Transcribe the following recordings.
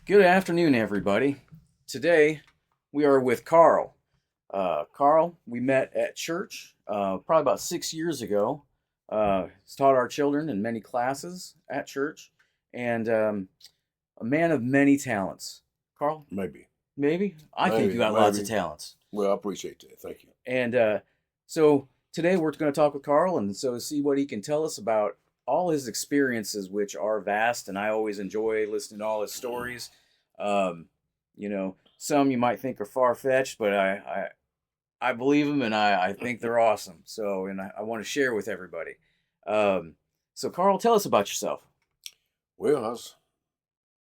Good afternoon, everybody. Today we are with Carl. Carl, we met at church probably about 6 years ago. He's taught our children in many classes at church, and a man of many talents. Carl, Maybe. maybe? I think you got lots of Maybe. talents. Well, I appreciate that. Thank you. And so today we're going to talk with Carl and so see what he can tell us about all his experiences, which are vast, and I always enjoy listening to all his stories. Some you might think are far fetched, but I believe them, and I think they're awesome. So, and I want to share with everybody. So, Carl, tell us about yourself. Well,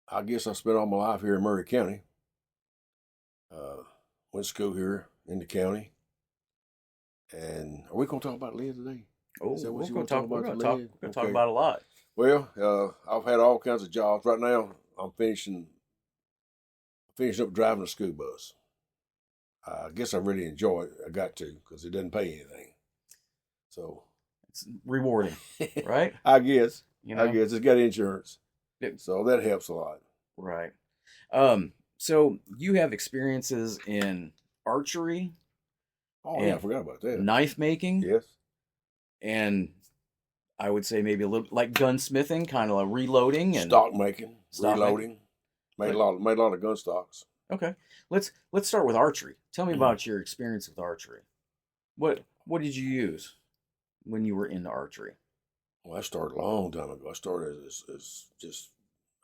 I guess I spent all my life here in Murray County. Went to school here in the county. And are we going to talk about Lynn today? Oh, Is that what you we're want to talk about? going to talk Okay. about a lot. Well, I've had all kinds of jobs. Right now, I'm finishing up driving a school bus. I guess I really enjoy it. I got to because it doesn't pay anything. So It's rewarding, right? I guess You know, it's got insurance, It- so that helps a lot. right. So you have experiences in archery, Oh yeah, I and forgot about that. knife making, Yes. and I would say maybe a little like gunsmithing, kind of like reloading and Stock making, stock reloading. Made a lot of gun stocks. Okay, let's start with archery. Tell me Mm. about your experience with archery. What did you use when you were into archery? Well, I started a long time ago. I started as just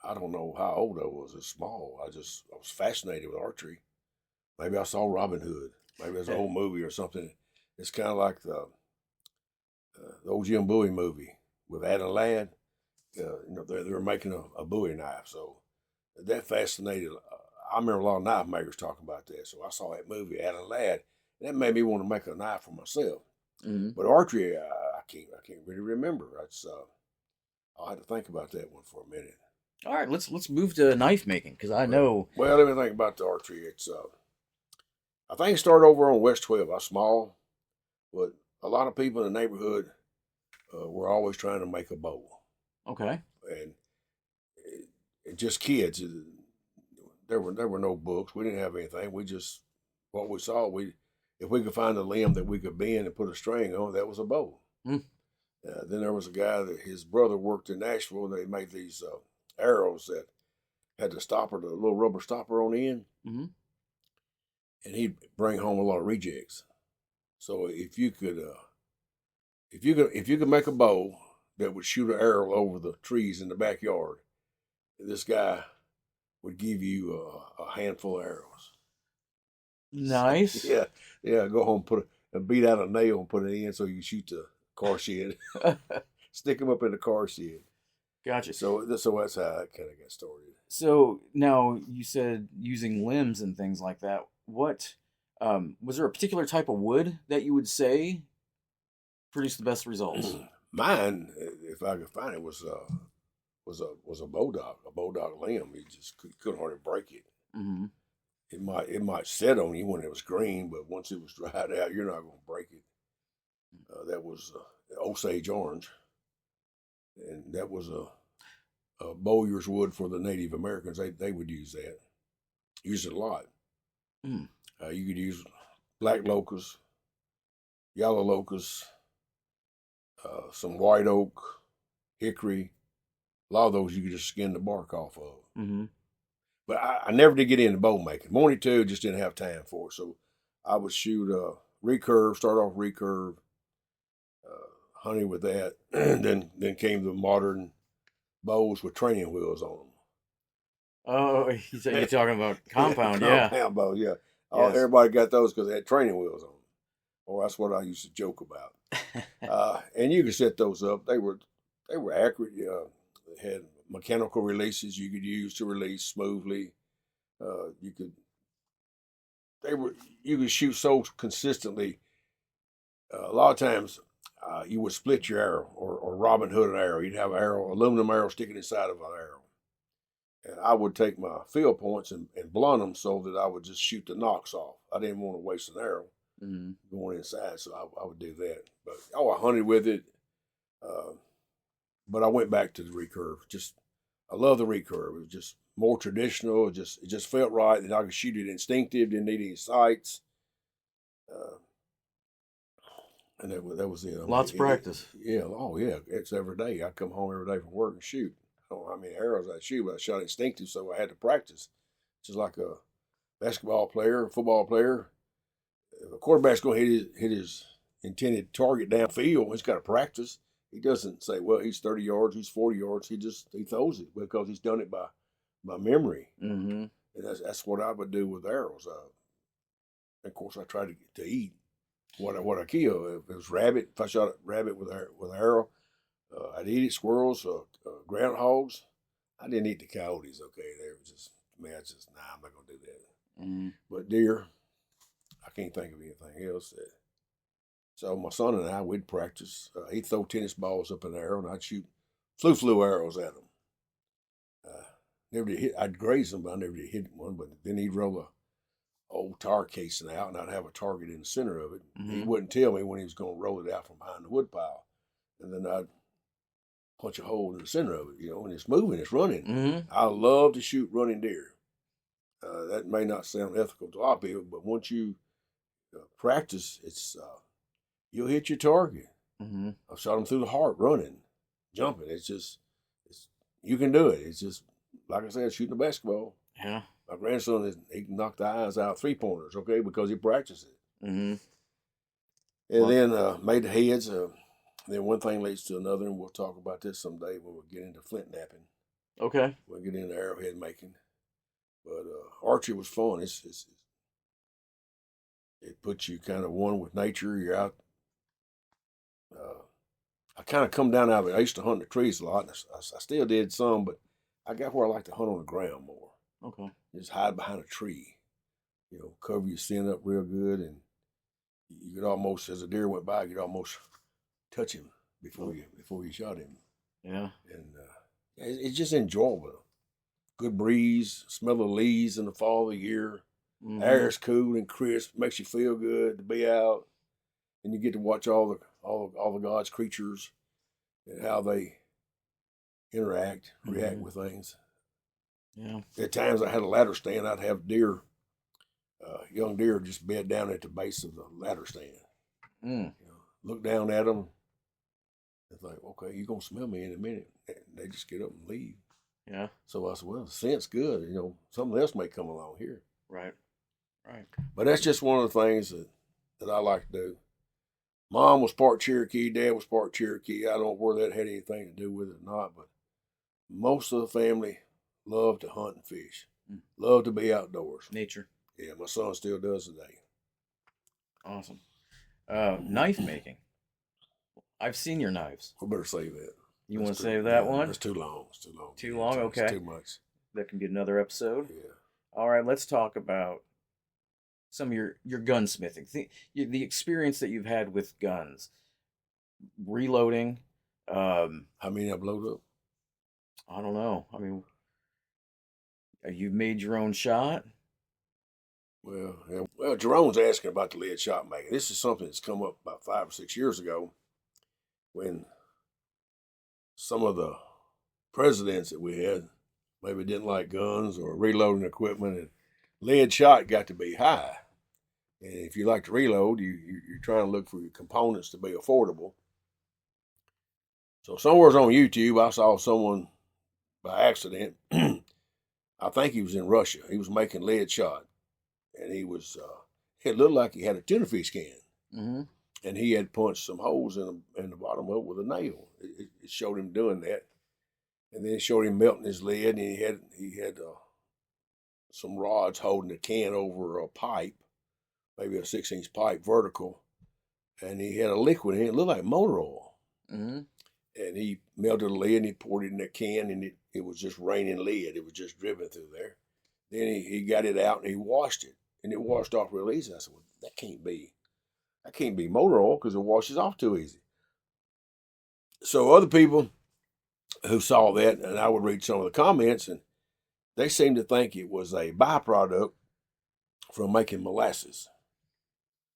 I don't know how old I was. As small. I was fascinated with archery. Maybe I saw Robin Hood. Maybe there's a whole movie or something. It's kind of like the old Jim Bowie movie with Adam Ladd. They were making a Bowie knife, so that fascinated. I remember a lot of knife makers talking about that. So I saw that movie, Adam Ladd, and that made me want to make a knife for myself. Mm-hmm. But archery, I can't really remember. I'll have to think about that one for a minute. All right, let's move to knife making because I know. Well, let me think about the archery. I think it started over on West 12. I was small, but a lot of people in the neighborhood were always trying to make a bow, Okay. and just kids. There were no books. We didn't have anything. We just what we saw. If we could find a limb that we could bend and put a string on, that was a bow. Mm. Then there was a guy that his brother worked in Nashville, and they made these arrows that had the little rubber stopper on the end, Mm-hmm. and he'd bring home a lot of rejects. So if you could make a bow that would shoot an arrow over the trees in the backyard, this guy would give you a handful of arrows. Nice. Yeah, yeah. Go home, beat out a nail and put it in so you can shoot the car shed. Stick them up in the car shed. Gotcha. So that's how I kind of got started. So now you said using limbs and things like that. What was there a particular type of wood that you would say produced the best results? Mine, if I could find it, was a bulldog limb. You just couldn't hardly break it. Mm-hmm. It might set on you when it was green, but once it was dried out, you're not going to break it. That was Osage orange, and that was a Bowyer's wood for the Native Americans. They would use that, use it a lot. Mm. You could use black locust, yellow locust, some white oak, hickory. A lot of those you could just skin the bark off of. Mm-hmm. But I never did get into bow making. Wanted to, just didn't have time for it. So I would shoot recurve, start off recurve, hunting with that. then came the modern bows with training wheels on them. Oh, you're talking about compound, yeah. Compound bows, yeah. Yes. Everybody got those because they had training wheels on them. Oh, that's what I used to joke about. And you could set those up. They were accurate. They had mechanical releases you could use to release smoothly. You could shoot so consistently. A lot of times, you would split your arrow or Robin Hood an arrow. You'd have an arrow, aluminum arrow sticking inside of an arrow. And I would take my field points and blunt them so that I would just shoot the nocks off. I didn't want to waste an arrow going inside, so I would do that. But I hunted with it. But I went back to the recurve. I love the recurve. It was just more traditional. It just felt right that I could shoot it instinctive, didn't need any sights. And that was it. I mean, Lots of practice. Yeah. Oh, yeah. It's every day. I come home every day from work and shoot. I don't know how many arrows I shoot, but I shot instinctive, so I had to practice. Just like a basketball player, a football player. If a quarterback's going to hit his intended target downfield, he's got to practice. He doesn't say, well, he's 30 yards, he's 40 yards. He throws it because he's done it by memory. Mm-hmm. And that's what I would do with arrows. Of course, I try to eat what I kill. If it was rabbit, if I shot a rabbit with an arrow, I'd eat it. Squirrels, groundhogs. I didn't eat the coyotes. Okay, they were just I'm not gonna do that. Mm-hmm. But deer, I can't think of anything else. So my son and I, we'd practice. He'd throw tennis balls up in the air, and I'd shoot flu arrows at him. Never did hit. I'd graze them, but I never did hit one. But then he'd roll a old tar casing out, and I'd have a target in the center of it. Mm-hmm. He wouldn't tell me when he was going to roll it out from behind the woodpile, and then I'd punch a hole in the center of it. And it's moving, it's running. Mm-hmm. I love to shoot running deer. That may not sound ethical to a lot of people, but once you practice, it's you'll hit your target. Mm-hmm. I've shot them through the heart, running, jumping. You can do it. It's just like I said, shooting a basketball. Yeah. My grandson, he can knock the eyes out 3-pointers, okay, because he practiced it. Mm-hmm. And then made the heads. Then one thing leads to another, and we'll talk about this someday when we get into flint napping. Okay. We'll get into arrowhead making. But archery was fun. It puts you kind of one with nature. You're out. I kind of come down out of it. I used to hunt in the trees a lot. And I still did some, but I got where I like to hunt on the ground more. Okay. Just hide behind a tree. Cover your scent up real good, and you could almost, as a deer went by, you could almost touch him before you shot him. Yeah. And it's just enjoyable. Good breeze, smell of leaves in the fall of the year. Mm-hmm. Air is cool and crisp, makes you feel good to be out, and you get to watch all the God's creatures and how they react with things. Yeah. At times I had a ladder stand. I'd have young deer just bed down at the base of the ladder stand. Mm. Look down at them. It's like, okay, you're gonna smell me in a minute. And they just get up and leave. Yeah. So I said, well, the scent's good. Something else may come along here. Right. But that's just one of the things that I like to do. Mom was part Cherokee. Dad was part Cherokee. I don't know whether that had anything to do with it or not, but most of the family loved to hunt and fish. Love to be outdoors. Nature. Yeah, my son still does today. Awesome. Knife making. I've seen your knives. We better save that. You want to save that one? It's too long. It's too long. Too long? Okay. It's too much. That can be another episode. Yeah. All right, let's talk about some of your gunsmithing. The experience that you've had with guns. Reloading. How many I've loaded up? I don't know. I mean, you've made your own shot? Well, Jerome's asking about the lead shot making. This is something that's come up about 5 or 6 years ago when some of the presidents that we had maybe didn't like guns or reloading equipment, and lead shot got to be high. And if you like to reload, you're trying to look for your components to be affordable. So somewhere on YouTube, I saw someone by accident. I think he was in Russia. He was making lead shot. And he was, it looked like he had a tuna fish can. Mm-hmm. And he had punched some holes in the bottom of it with a nail. It showed him doing that. And then it showed him melting his lead. And he had some rods holding the can over a pipe, maybe a 6-inch pipe vertical. And he had a liquid in it. It looked like motor oil. Mm-hmm. And he melted the lead and he poured it in that can, and it was just raining lead. It was just dripping through there. Then he got it out and he washed it. And it washed off real easy. I said, well, that can't be motor oil because it washes off too easy. So other people who saw that, and I would read some of the comments, and they seemed to think it was a byproduct from making molasses.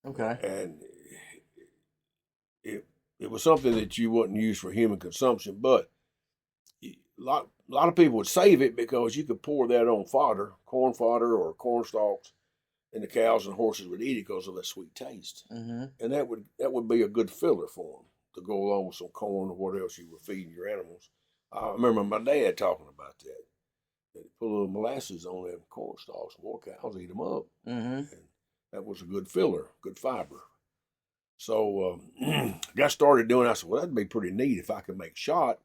Okay. And it was something that you wouldn't use for human consumption, but lot of people would save it because you could pour that on fodder, corn fodder or corn stalks, and the cows and horses would eat it because of that sweet taste. Mm-hmm. And that would be a good filler for them to go along with some corn or what else you were feeding your animals. I remember my dad talking about that. They put a little molasses on them corn stalks. More cows eat them up. Mm-hmm. And that was a good filler, good fiber. So I got started doing. I said, well, that'd be pretty neat if I could make shot.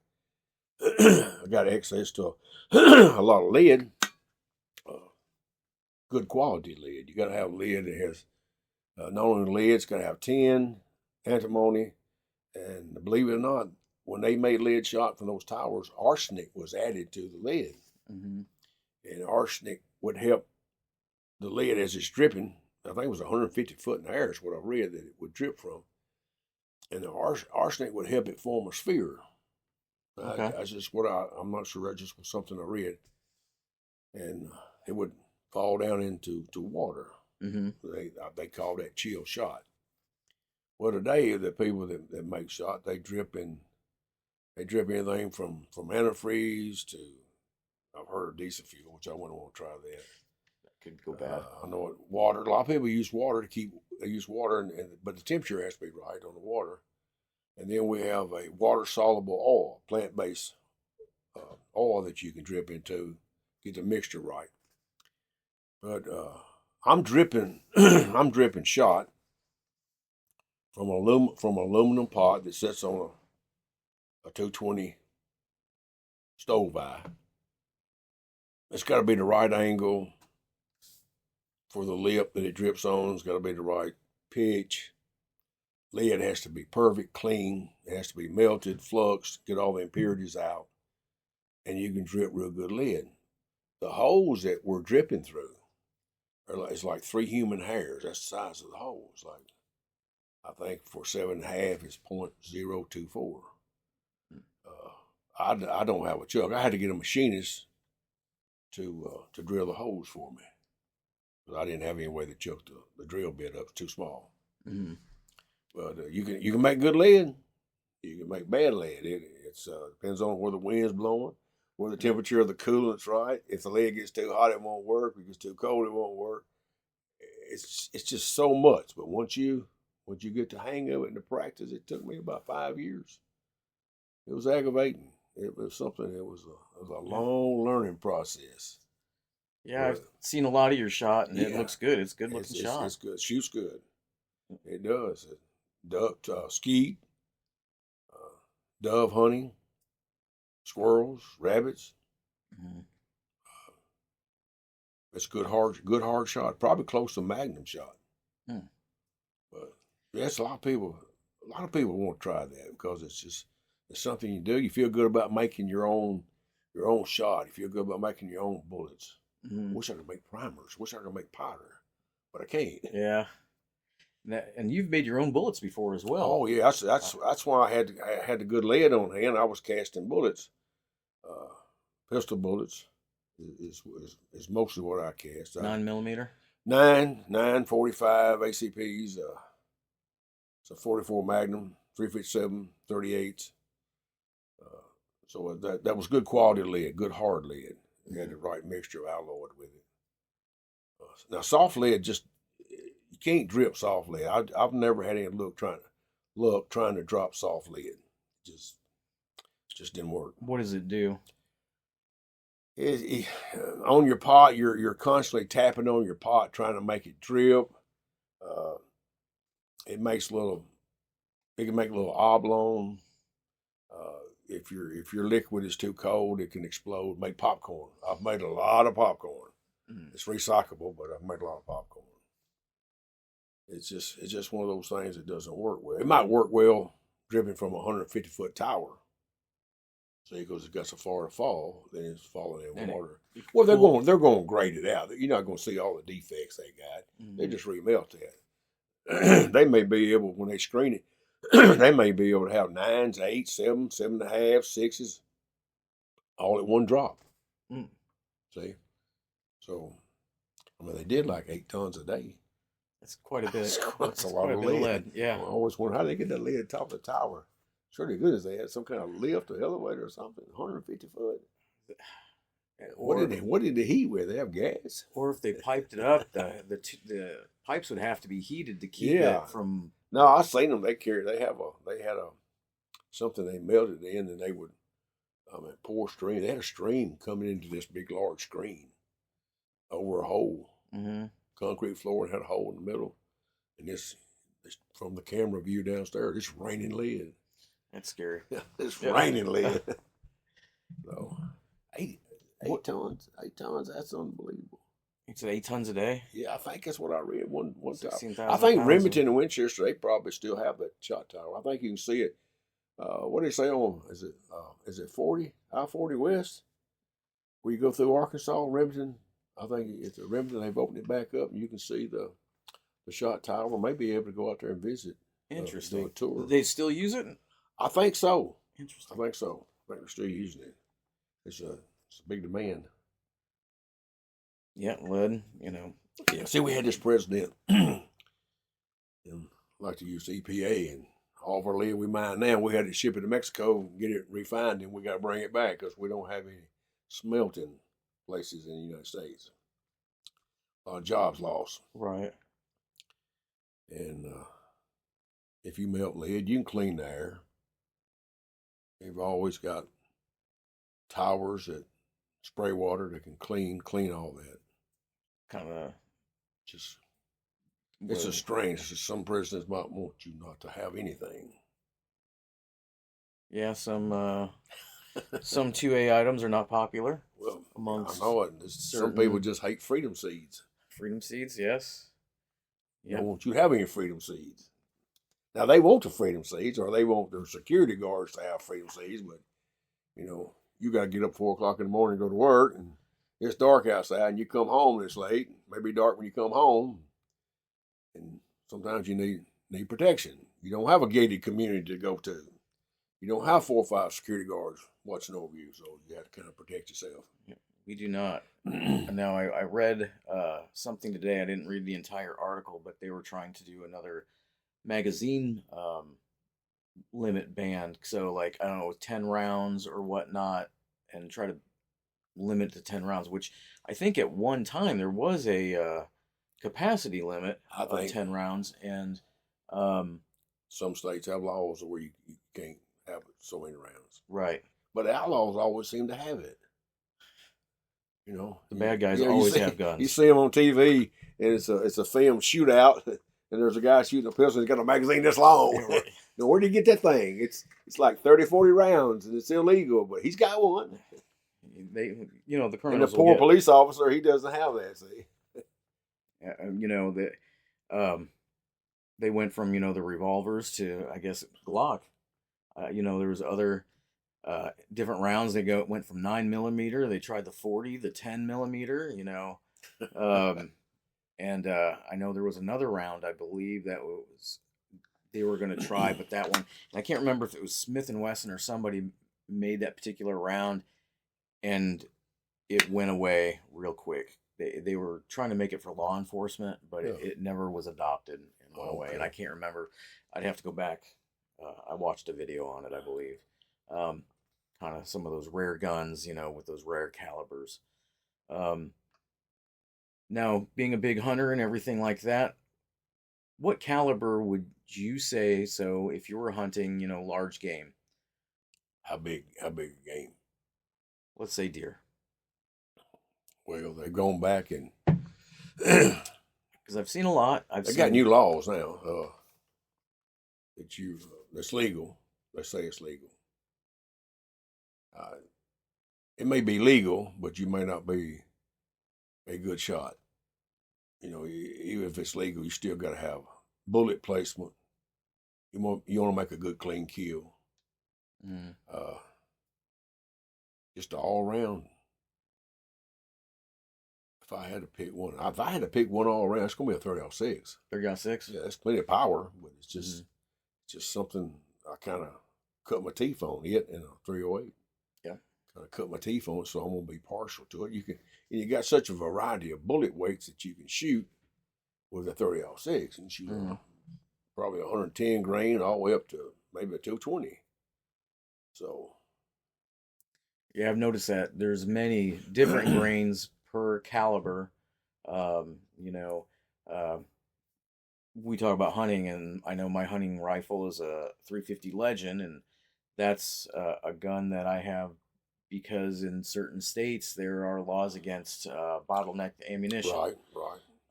I got access to a lot of lead, good quality lead. You got to have lead that has not only lead, it's got to have tin, antimony, and believe it or not, when they made lead shot from those towers, arsenic was added to the lead. Mm-hmm. And arsenic would help the lead as it's dripping. I think it was 150 foot in the air is what I read that it would drip from. And the arsenic would help it form a sphere. Okay. That's just what I'm not sure, that just was something I read. And it would fall down into water. Mm-hmm. They call that chill shot. Well, today, the people that make shot, they drip anything from antifreeze to, I've heard of diesel fuel, which I wouldn't want to try that. Could go bad. I know water. A lot of people use water they use water, but the temperature has to be right on the water. And then we have a water-soluble oil, plant-based oil that you can drip into, get the mixture right. But I'm dripping shot from aluminum pot that sits on a 220 stove eye. It's got to be the right angle for the lip that it drips on. It's got to be the right pitch. Lead has to be perfect, clean. It has to be melted, fluxed, get all the impurities out, and you can drip real good lead. The holes that we're dripping through it's like 3 human hairs. That's the size of the hole. It's like, I think for 7.5, it's 0.024. I don't have a chuck. I had to get a machinist to drill the holes for me. But I didn't have any way to chuck the drill bit up. It's too small. Mm-hmm. But you can make good lead. You can make bad lead. It depends on where the wind's blowing, where the temperature of the coolant's right. If the lead gets too hot, it won't work. If it gets too cold, it won't work. It's just so much. But once you get the hang of it and the practice, it took me about 5 years. It was aggravating. It was something. It was a long learning process. Yeah, I've seen a lot of your shot, and it looks good. It's a good looking shot. It's good. Shoots good. It does. Duck, skeet, dove hunting, squirrels, rabbits. Mm-hmm. It's good hard shot. Probably close to Magnum shot. Hmm. But yes, a lot of people want to try that because it's something you do. You feel good about making your own shot. You feel good about making your own bullets. Mm-hmm. Wish I could make primers. Wish I could make powder, but I can't. Yeah. And you've made your own bullets before as well. Oh yeah, that's why I had the good lead on hand. I was casting bullets, pistol bullets is mostly what I cast. 9mm. 45 ACPs. It's a 44 Magnum, 357, 38. So that was good quality lead, good hard lead. You had the right mixture of alloy with it. Now soft lead you can't drip soft lead. I've never had any luck trying to drop soft lead. Just didn't work. What does it do? On your pot, you're constantly tapping on your pot trying to make it drip. It can make a little oblong. If your liquid is too cold, it can explode. Make popcorn. I've made a lot of popcorn. Mm. It's recyclable, but I've made a lot of popcorn. It's just one of those things that doesn't work well. It might work well dripping from a 150-foot tower. See, because it got so far to fall, then it's falling in water. Well, they're going to grade it out. You're not going to see all the defects they got. Mm-hmm. They just remelt that. They may be able, when they screen it, they may be able to have 9s, 8s, 7s, 7.5, 6s, all at one drop. Mm. See? So, I mean, they did like 8 tons a day. That's quite a bit. That's a lot of lead. Yeah. I always wonder how they get that lead at the top of the tower. Surely goodness they had some kind of lift or elevator or something. 150 foot. What did the heat with? They have gas. Or if they piped it up, the pipes would have to be heated to keep Yeah. it from. No, I seen them. They had a something they melted in, and they would pour stream. They had a stream coming into this big large screen over a hole, concrete floor, and had a hole in the middle. And this from the camera view downstairs, it's raining lead. That's scary. It's raining lead. So 8 tons, 8 tons. That's unbelievable. It's 8 tons a day. Yeah, I think that's what I read one time. 16,000 I think pounds. Remington and Winchester, they probably still have that shot tower. I think you can see it. What do they say on? Is it 40 I-40 West? Where you go through Arkansas, Remington. I think it's at Remington. They've opened it back up, and you can see the shot tower. May be able to go out there and visit. Interesting. Do a tour. They still use it? I think so. Interesting. I think so. I think they're still using it. It's a big demand. Yeah, lead. Yeah. See, we had this president, and like to use EPA, and all of our lead we mine now, we had to ship it to Mexico and get it refined, and we got to bring it back because we don't have any smelting places in the United States. A lot of jobs lost. Right. And if you melt lead, you can clean the air. They've always got towers that spray water that can clean all that. Kind of. It's a strange. Some presidents might want you not to have anything. Yeah, some 2A items are not popular. Well, amongst I know it. Some people just hate freedom seeds. Freedom seeds, yes. They don't want you to have any freedom seeds. Now, they want the freedom seeds, or they want their security guards to have freedom seeds, but, you got to get up 4 o'clock in the morning and go to work, and it's dark outside, and you come home and it's late. Maybe dark when you come home, and sometimes you need protection. You don't have a gated community to go to. You don't have 4 or 5 security guards watching over you, so you have to kind of protect yourself. Yeah, we do not. Now, I read something today. I didn't read the entire article, but they were trying to do another magazine limit ban. So, like, I don't know, 10 rounds or whatnot, and try to limit to 10 rounds, which I think at one time there was a capacity limit of 10 rounds, and some states have laws where you can't have so many rounds. Right. But outlaws always seem to have it. The bad guys always have guns. You see them on TV, and it's a film shootout, and there's a guy shooting a pistol. He's got a magazine this long. Right. Now, where did he get that thing? It's like 30, 40 rounds, and it's illegal, but he's got one. They, the criminals. And the poor police officer, he doesn't have that. See. They went from the revolvers to, I guess, Glock. There was other different rounds. Went from 9mm. They tried the 40, the 10mm. And I know there was another round, I believe, that they were going to try, but that one, I can't remember if it was Smith & Wesson or somebody made that particular round, and it went away real quick. They were trying to make it for law enforcement, but it never was adopted and went away. And I can't remember. I'd have to go back. I watched a video on it, I believe. Kind of some of those rare guns, with those rare calibers. Now, being a big hunter and everything like that, what caliber would you say, so if you were hunting, large game? How big a game? Let's say deer. Well, they've gone back and because I've seen a lot. They got new laws now that's legal. Let's say it's legal. It may be legal, but you may not be a good shot. Even if it's legal, you still got to have bullet placement. You want to make a good, clean kill. Just all around. If I had to pick one all around, it's gonna be a 30-06. 30-06. Yeah, that's plenty of power, but it's just something I kind of cut my teeth on it in a 308. Yeah, kind of cut my teeth on it, so I'm gonna be partial to it. You got such a variety of bullet weights that you can shoot with a 30-06 and shoot probably 110 grain all the way up to maybe a 220. So Yeah, I've noticed that there's many different grains per caliber. You know, uh, we talk about hunting, and I know my hunting rifle is a 350 Legend, and that's a gun that I have because in certain states there are laws against bottleneck ammunition. right.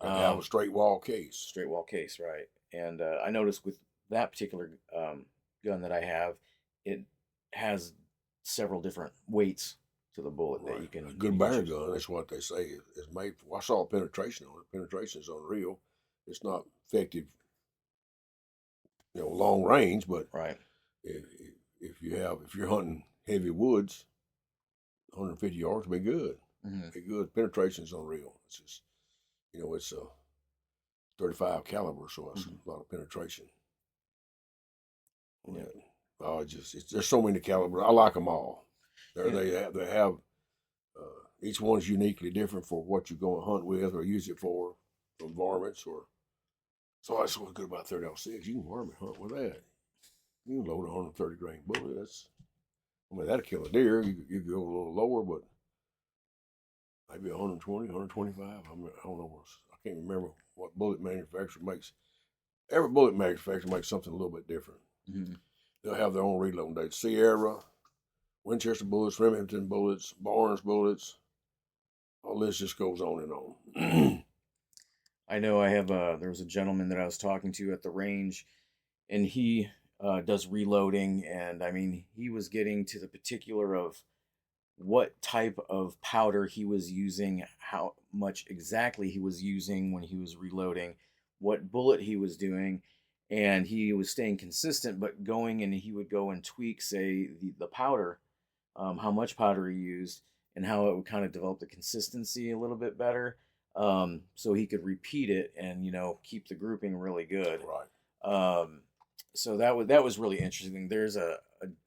And have a straight wall case. Straight wall case, right? And I noticed with that particular gun that I have, it has several different weights to the bullet that Right. you can. A good barrel gun, that's what they say is made for. I saw penetration on it. Penetration is unreal. It's not effective, long range, but Right. if, if you're hunting heavy woods, 150 yards will be good. Mm-hmm. Be good. Penetration is unreal. It's just, it's a 35 caliber, so it's a lot of penetration. Yeah. Oh, there's so many calibers. I like them all. Yeah. They have each one's uniquely different for what you're going to hunt with or use it for varmints or. So that's what's good about 30-06. You can varmint hunt with that. You can load a 130 grain bullet. That'll kill a deer. You go a little lower, but maybe 120, 125. I don't know. I can't remember what bullet manufacturer makes. Every bullet manufacturer makes something a little bit different. Mm-hmm. They'll have their own reloading dates. Sierra, Winchester bullets, Remington bullets, Barnes bullets. All this just goes on and on. I know I have there was a gentleman that I was talking to at the range, and he does reloading, and I mean he was getting to the particular of what type of powder he was using, how much exactly he was using when he was reloading, what bullet he was doing, and he was staying consistent, but going and he would go and tweak, say, the powder, how much powder he used, and how it would kind of develop the consistency a little bit better, so he could repeat it and keep the grouping really good. Right. So that was really interesting. There's a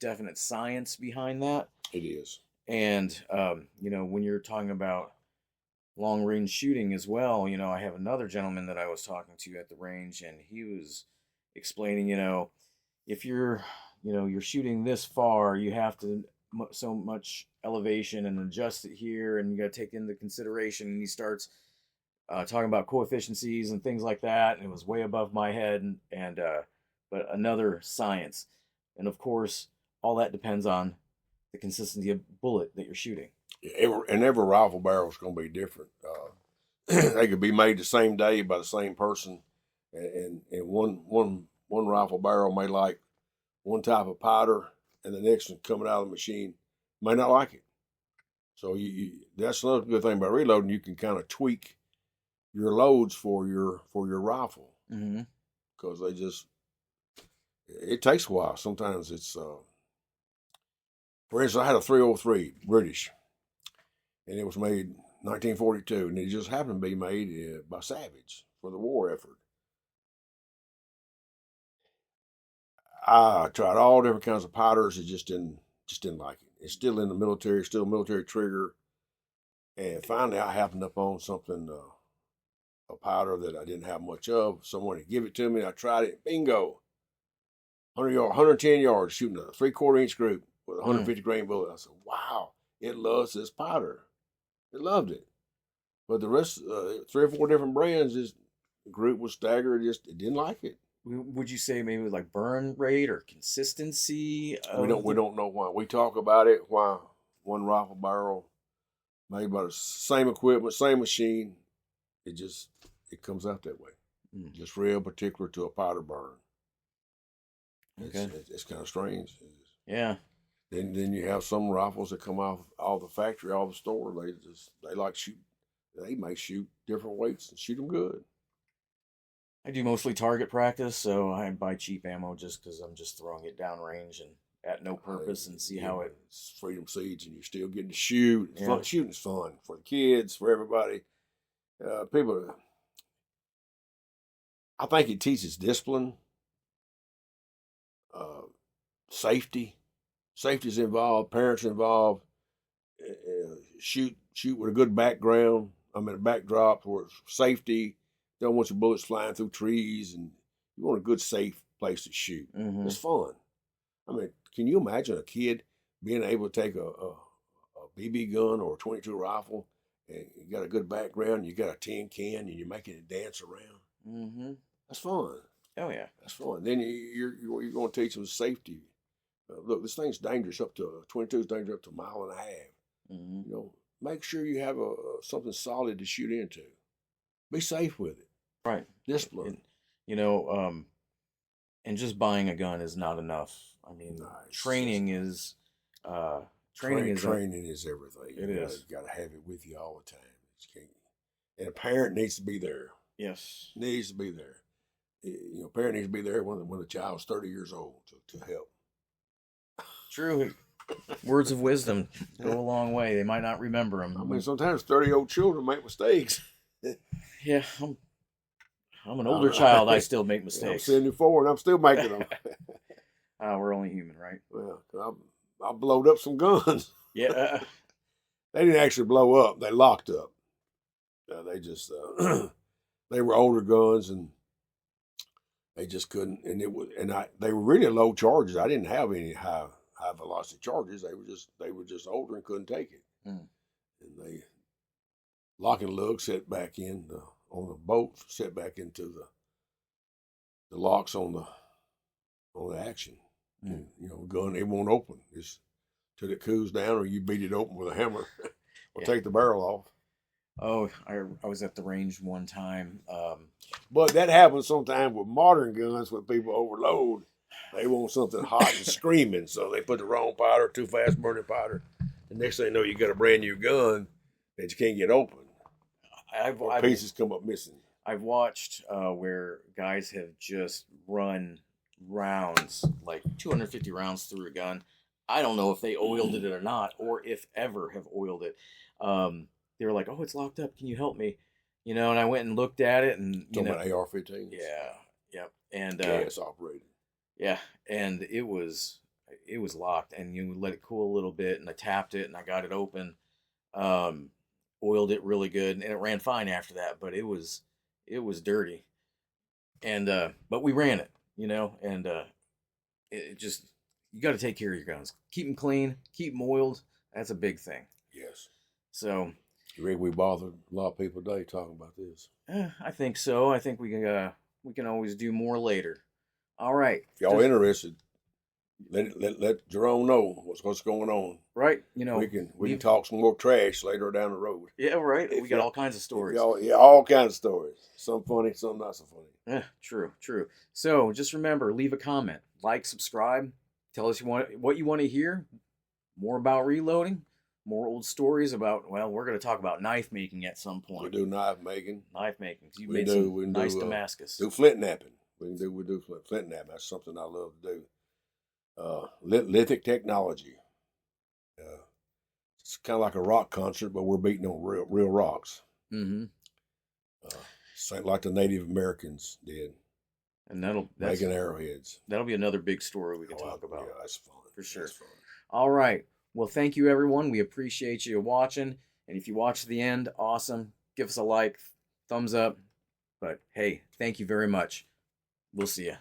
definite science behind that. It is. And when you're talking about long range shooting as well, I have another gentleman that I was talking to at the range, and he was explaining, if you're shooting this far, you have to so much elevation and adjust it here, and you got to take into consideration. And he starts talking about coefficiencies and things like that, and it was way above my head, and but another science, and of course, all that depends on the consistency of bullet that you're shooting. Every rifle barrel is going to be different. They could be made the same day by the same person, and one rifle barrel may like one type of powder, and the next one coming out of the machine may not like it. So that's another good thing about reloading. You can kind of tweak your loads for your rifle, because it takes a while. Sometimes it's. For instance, I had a 303 British, and it was made 1942, and it just happened to be made by Savage for the war effort. I tried all different kinds of powders. It just didn't like it. It's still in the military, still military trigger. And finally, I happened upon something, a powder that I didn't have much of. Someone had give it to me. I tried it. Bingo, 110 yards shooting a 3/4 inch group with a 150 grain bullet. I said, "Wow, it loves this powder." It loved it. But the rest, 3 or 4 different brands, the group was staggered. It didn't like it. Would you say maybe like burn rate or consistency? We don't know why. We talk about it. Why one rifle barrel made by the same equipment, same machine, it comes out that way. Just real particular to a powder burn. Okay. It's kind of strange. Yeah. Then you have some rifles that come off all the factory, all the store. They like shoot. They may shoot different weights and shoot them good. I do mostly target practice, so I buy cheap ammo just because I'm just throwing it downrange and at no purpose and see how it. It's freedom seeds, and you're still getting to shoot. Yeah. Shooting's fun for the kids, for everybody. People. I think it teaches discipline, safety. Safety's involved. Parents involved. Shoot with a good background. A backdrop where it's safety. Don't want your bullets flying through trees, and you want a good, safe place to shoot. Mm-hmm. It's fun. I mean, can you imagine a kid being able to take a BB gun or a 22 rifle, and you got a good background, you got a tin can, and you're making it dance around. Mm-hmm. That's fun. Oh yeah. That's fun. Then you're going to teach them safety. Look, this thing's dangerous up to 22 is dangerous up to a mile and a half. Mm-hmm. You know, make sure you have something solid to shoot into. Be safe with it. Right. Discipline. And, you know, and just buying a gun is not enough. I mean, training is training is everything. You got to have it with you all the time. And a parent needs to be there. Yes. Needs to be there. You know, parent needs to be there when the child's 30 years old to help. True. Words of wisdom go a long way. They might not remember them. I mean, sometimes 30-year-old children make mistakes. Yeah, I'm an older child. I still make mistakes. I'm 74 and I'm still making them. We're only human, right? Well, I blowed up some guns. Yeah. They didn't actually blow up. They locked up. They just they were older guns and they just couldn't. And they were really low charges. I didn't have any high velocity charges. They were just older and couldn't take it. And they lock and lug set back in on the bolt, set back into the locks on the action. And, you know, gun, it won't open. Just till it cools down, or you beat it open with a hammer, or take the barrel off. Oh, I was at the range one time. But that happens sometimes with modern guns when people overload. They want something hot and screaming, so they put the wrong powder, too fast burning powder. The next thing you know, you got a brand new gun that you can't get open. Pieces come up missing. I've watched where guys have just run rounds, like 250 rounds through a gun. I don't know if they oiled it or not, or if ever have oiled it. They were like, "Oh, it's locked up. Can you help me?" You know, and I went and looked at it, and Talking about AR-15s. Yeah, yep, and gas operated. Yeah, and it was locked, and you let it cool a little bit, and I tapped it, and I got it open, oiled it really good, and it ran fine after that. But it was dirty, and but we ran it, you know, and it just, you got to take care of your guns, keep them clean, keep them oiled. That's a big thing. Yes. So. You reckon we bothered a lot of people today talking about this? I think so. I think we can always do more later. All right. If y'all interested, let Jerome know what's going on. Right. You know, we can talk some more trash later down the road. Yeah. Right. We got all kinds of stories. All kinds of stories. Some funny, some not so funny. True. So just remember, leave a comment, like, subscribe, tell us what you want to hear, more about reloading. More old stories about, well, we're going to talk about knife making at some point. We do knife making. You made some nice Damascus. Do flint napping. We do flint napping. That's something I love to do. Lithic technology. It's kind of like a rock concert, but we're beating on real rocks. Mm-hmm. Like the Native Americans did. And making arrowheads. That'll be another big story we can talk about. Yeah, that's fun. For sure. That's fun. All right. Well, thank you, everyone. We appreciate you watching. And if you watch to the end, awesome. Give us a like, thumbs up. But hey, thank you very much. We'll see you.